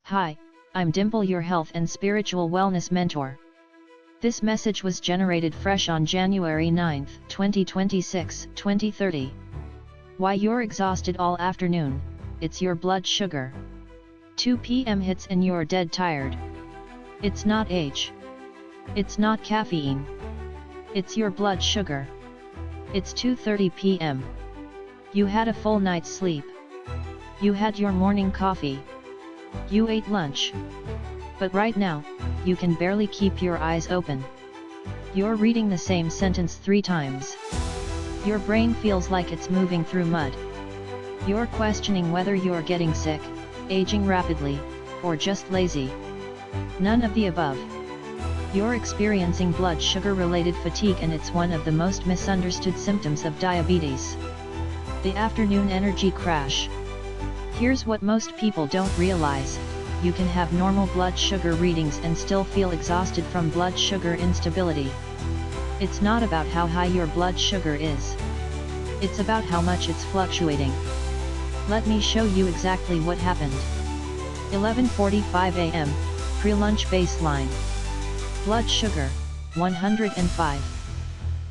Hi, I'm Dimple, your health and spiritual wellness mentor. This message was generated fresh on January 9, 2026, 2030. Why you're exhausted all afternoon, it's your blood sugar. 2 p.m. hits and you're dead tired. It's not age. It's not caffeine. It's your blood sugar. It's 2:30 p.m. You had a full night's sleep. You had your morning coffee. You ate lunch. But right now, you can barely keep your eyes open. You're reading the same sentence 3 times. Your brain feels like it's moving through mud. You're questioning whether you're getting sick, aging rapidly, or just lazy. None of the above. You're experiencing blood sugar-related fatigue, and it's one of the most misunderstood symptoms of diabetes. The afternoon energy crash. Here's what most people don't realize: you can have normal blood sugar readings and still feel exhausted from blood sugar instability. It's not about how high your blood sugar is. It's about how much it's fluctuating. Let me show you exactly what happened. 11:45 a.m., pre-lunch baseline. Blood sugar, 105.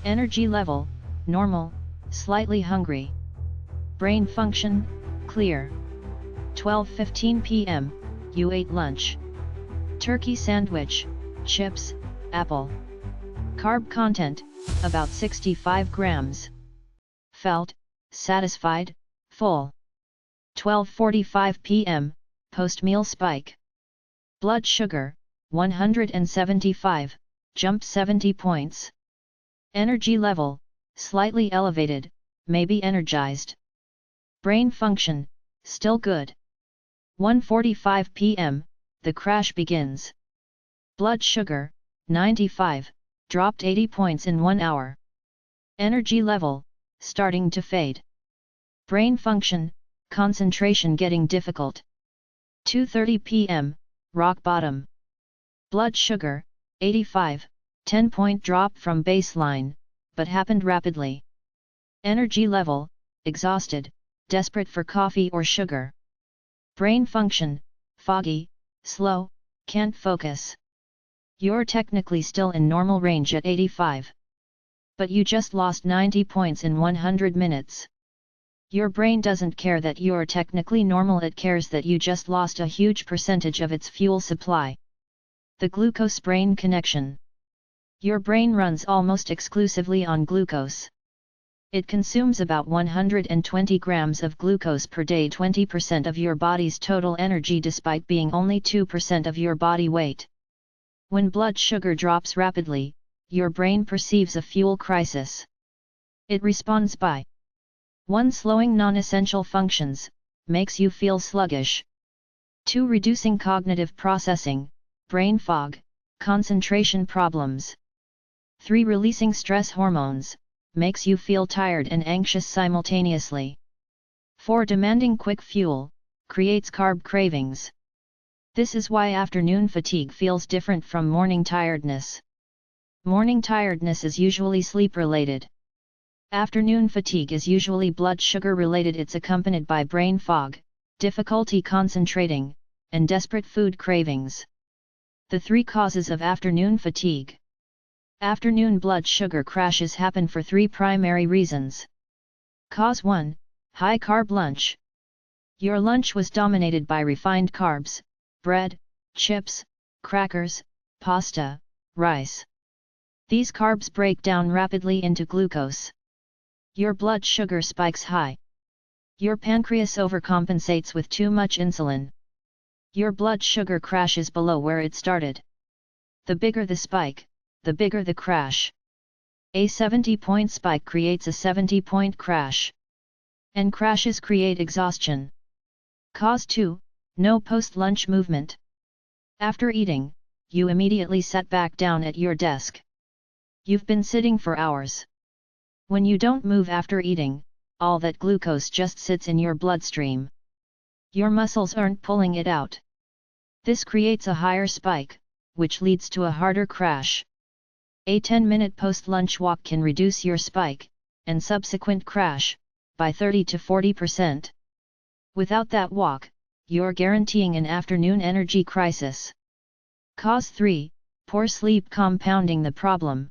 Energy level, normal, slightly hungry. Brain function, clear. 12:15 p.m., you ate lunch. Turkey sandwich, chips, apple. Carb content, about 65 grams. Felt satisfied, full. 12:45 p.m., post-meal spike. Blood sugar, 175, jumped 70 points. Energy level, slightly elevated, maybe energized. Brain function, still good. 1:45 p.m., the crash begins. Blood sugar, 95, dropped 80 points in 1 hour. Energy level, starting to fade. Brain function, concentration getting difficult. 2:30 p.m., rock bottom. Blood sugar, 85, 10-point drop from baseline, but happened rapidly. Energy level, exhausted, desperate for coffee or sugar. Brain function, foggy, slow, can't focus. You're technically still in normal range at 85. But you just lost 90 points in 100 minutes. Your brain doesn't care that you're technically normal, it cares that you just lost a huge percentage of its fuel supply. The glucose-brain connection. Your brain runs almost exclusively on glucose. It consumes about 120 grams of glucose per day, 20% of your body's total energy, despite being only 2% of your body weight. When blood sugar drops rapidly, your brain perceives a fuel crisis. It responds by 1. Slowing non-essential functions, makes you feel sluggish. 2. Reducing cognitive processing, brain fog, concentration problems. 3. Releasing stress hormones, makes you feel tired and anxious simultaneously. 4. Demanding quick fuel, creates carb cravings. This is why afternoon fatigue feels different from morning tiredness. Morning tiredness is usually sleep-related. Afternoon fatigue is usually blood sugar-related. It's accompanied by brain fog, difficulty concentrating, and desperate food cravings. The 3 causes of afternoon fatigue. Afternoon blood sugar crashes happen for 3 primary reasons. Cause 1, high carb lunch. Your lunch was dominated by refined carbs, bread, chips, crackers, pasta, rice. These carbs break down rapidly into glucose. Your blood sugar spikes high. Your pancreas overcompensates with too much insulin. Your blood sugar crashes below where it started. The bigger the spike, the bigger the crash. A 70-point spike creates a 70-point crash. And crashes create exhaustion. Cause 2, no post-lunch movement. After eating, you immediately sat back down at your desk. You've been sitting for hours. When you don't move after eating, all that glucose just sits in your bloodstream. Your muscles aren't pulling it out. This creates a higher spike, which leads to a harder crash. A 10-minute post-lunch walk can reduce your spike, and subsequent crash, by 30 to 40%. Without that walk, you're guaranteeing an afternoon energy crisis. Cause 3, poor sleep compounding the problem.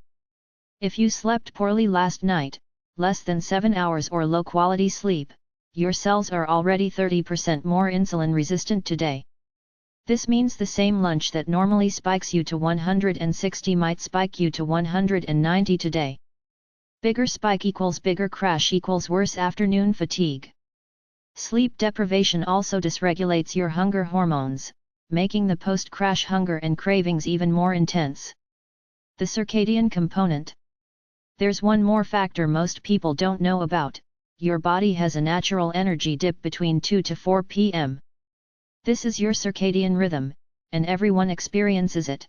If you slept poorly last night, less than 7 hours or low quality sleep, your cells are already 30% more insulin resistant today. This means the same lunch that normally spikes you to 160 might spike you to 190 today. Bigger spike equals bigger crash equals worse afternoon fatigue. Sleep deprivation also dysregulates your hunger hormones, making the post-crash hunger and cravings even more intense. The circadian component. There's one more factor most people don't know about: your body has a natural energy dip between 2 to 4 p.m. This is your circadian rhythm, and everyone experiences it.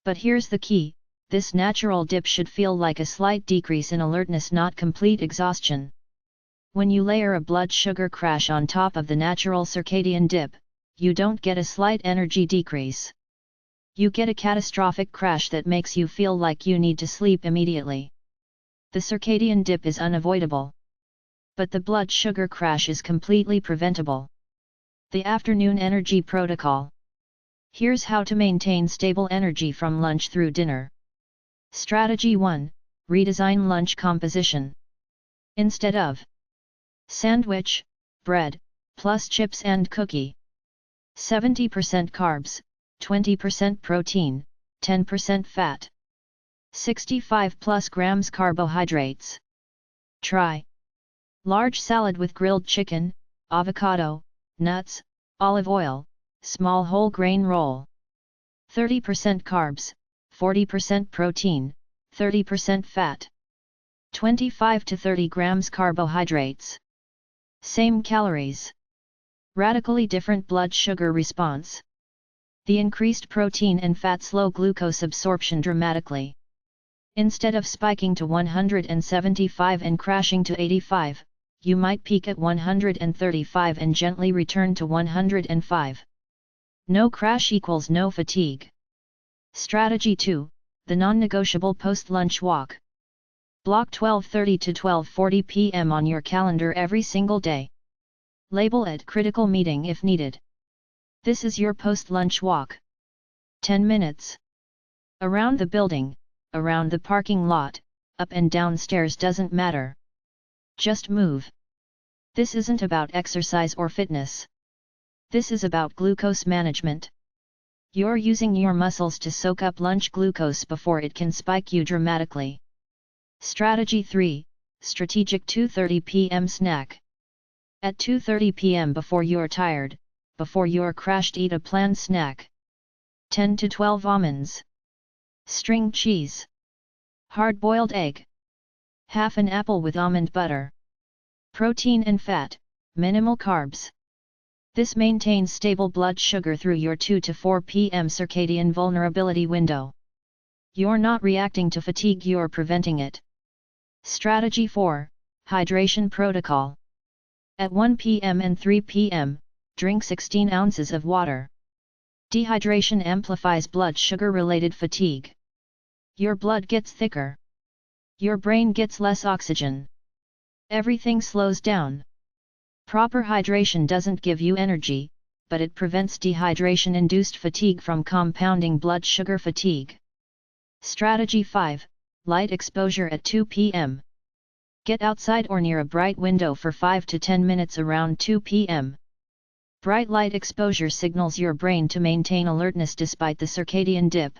But here's the key: this natural dip should feel like a slight decrease in alertness, not complete exhaustion. When you layer a blood sugar crash on top of the natural circadian dip, you don't get a slight energy decrease. You get a catastrophic crash that makes you feel like you need to sleep immediately. The circadian dip is unavoidable. But the blood sugar crash is completely preventable. The afternoon energy protocol. Here's how to maintain stable energy from lunch through dinner. Strategy 1. Redesign lunch composition. Instead of sandwich, bread, plus chips and cookie. 70% carbs, 20% protein, 10% fat. 65 plus grams carbohydrates. Try large salad with grilled chicken, avocado, nuts, olive oil, small whole grain roll. 30% carbs, 40% protein, 30% fat. 25 to 30 grams carbohydrates. Same calories. Radically different blood sugar response. The increased protein and fat slow glucose absorption dramatically. Instead of spiking to 175 and crashing to 85, you might peak at 135 and gently return to 105. No crash equals no fatigue. Strategy 2, the non-negotiable post-lunch walk. Block 12:30 to 12:40 p.m. on your calendar every single day. Label at critical meeting if needed. This is your post-lunch walk. 10 minutes. Around the building, around the parking lot, up and down stairs doesn't matter. Just move. This isn't about exercise or fitness. This is about glucose management. You're using your muscles to soak up lunch glucose before it can spike you dramatically. Strategy 3, strategic 2:30 p.m. snack. At 2:30 p.m. before you're tired, before you're crashed, eat a planned snack. 10 to 12 almonds. String cheese. Hard-boiled egg. Half an apple with almond butter. Protein and fat, minimal carbs. This maintains stable blood sugar through your 2 to 4 p.m. circadian vulnerability window. You're not reacting to fatigue, you're preventing it. Strategy 4, hydration protocol. At 1 p.m. and 3 p.m., drink 16 ounces of water. Dehydration amplifies blood sugar-related fatigue. Your blood gets thicker. Your brain gets less oxygen. Everything slows down. Proper hydration doesn't give you energy, but it prevents dehydration-induced fatigue from compounding blood sugar fatigue. Strategy 5, light exposure at 2 p.m. Get outside or near a bright window for 5 to 10 minutes around 2 p.m. Bright light exposure signals your brain to maintain alertness despite the circadian dip.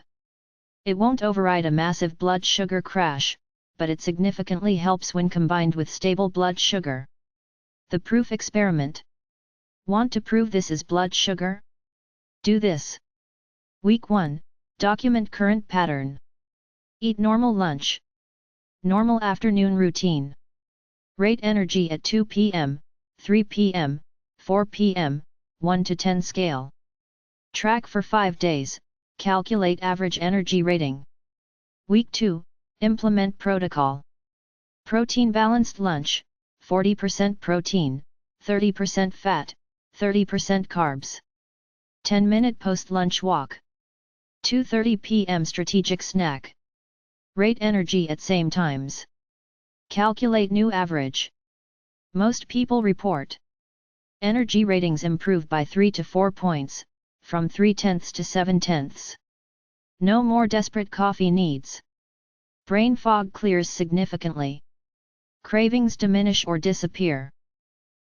It won't override a massive blood sugar crash, but it significantly helps when combined with stable blood sugar. The proof experiment. Want to prove this is blood sugar? Do this. Week 1, document current pattern. Eat normal lunch. Normal afternoon routine. Rate energy at 2 p.m., 3 p.m., 4 p.m., 1 to 10 scale. Track for 5 days, calculate average energy rating. Week 2, implement protocol. Protein balanced lunch, 40% protein, 30% fat, 30% carbs. 10-minute post-lunch walk. 2:30 p.m. strategic snack. Rate energy at same times. Calculate new average. Most people report Energy ratings improved by 3 to 4 points, from 3/10 to 7/10. No more desperate coffee needs. Brain fog clears significantly. Cravings diminish or disappear.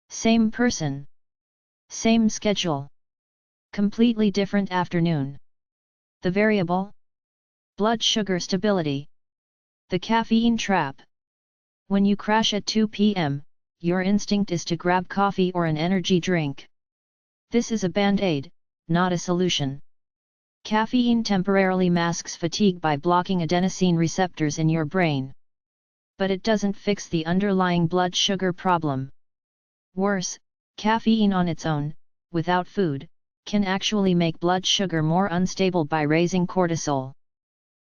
Same person. Same schedule. Completely different afternoon. The variable? Blood sugar stability. The caffeine trap. When you crash at 2 p.m., your instinct is to grab coffee or an energy drink. This is a band-aid, not a solution. Caffeine temporarily masks fatigue by blocking adenosine receptors in your brain. But it doesn't fix the underlying blood sugar problem. Worse, caffeine on its own, without food, can actually make blood sugar more unstable by raising cortisol.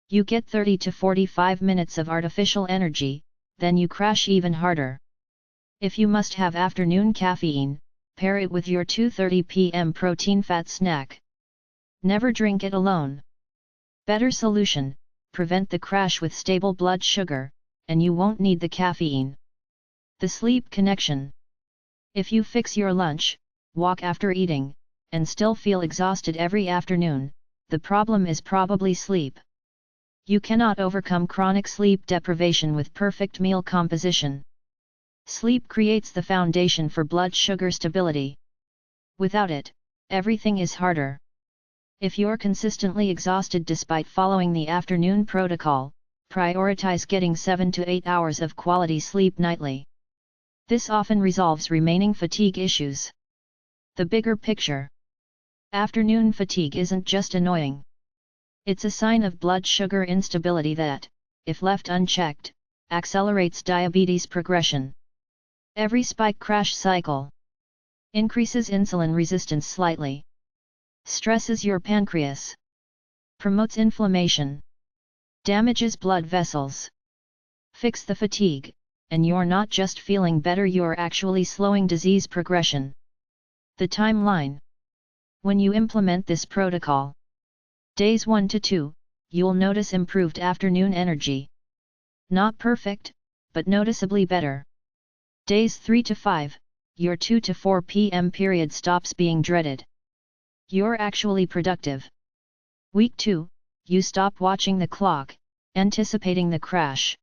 You get 30 to 45 minutes of artificial energy, then you crash even harder. If you must have afternoon caffeine, pair it with your 2:30 p.m. protein-fat snack. Never drink it alone. Better solution, prevent the crash with stable blood sugar, and you won't need the caffeine. The sleep connection. If you fix your lunch, walk after eating, and still feel exhausted every afternoon, the problem is probably sleep. You cannot overcome chronic sleep deprivation with perfect meal composition. Sleep creates the foundation for blood sugar stability. Without it, everything is harder. If you're consistently exhausted despite following the afternoon protocol, prioritize getting 7 to 8 hours of quality sleep nightly. This often resolves remaining fatigue issues. The bigger picture. Afternoon fatigue isn't just annoying. It's a sign of blood sugar instability that, if left unchecked, accelerates diabetes progression. Every spike crash cycle increases insulin resistance slightly, stresses your pancreas, promotes inflammation, damages blood vessels. Fix the fatigue, and you're not just feeling better, you're actually slowing disease progression. The timeline. When you implement this protocol, days 1 to 2, you'll notice improved afternoon energy. Not perfect, but noticeably better. Days 3 to 5, your 2 to 4 p.m. period stops being dreaded. You're actually productive. Week 2, you stop watching the clock, anticipating the crash.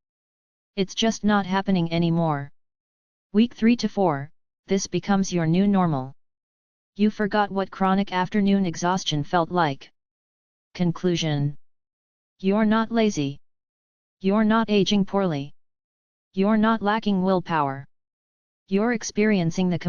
It's just not happening anymore. Week 3 to 4, this becomes your new normal. You forgot what chronic afternoon exhaustion felt like. Conclusion. You're not lazy. You're not aging poorly. You're not lacking willpower. You're experiencing the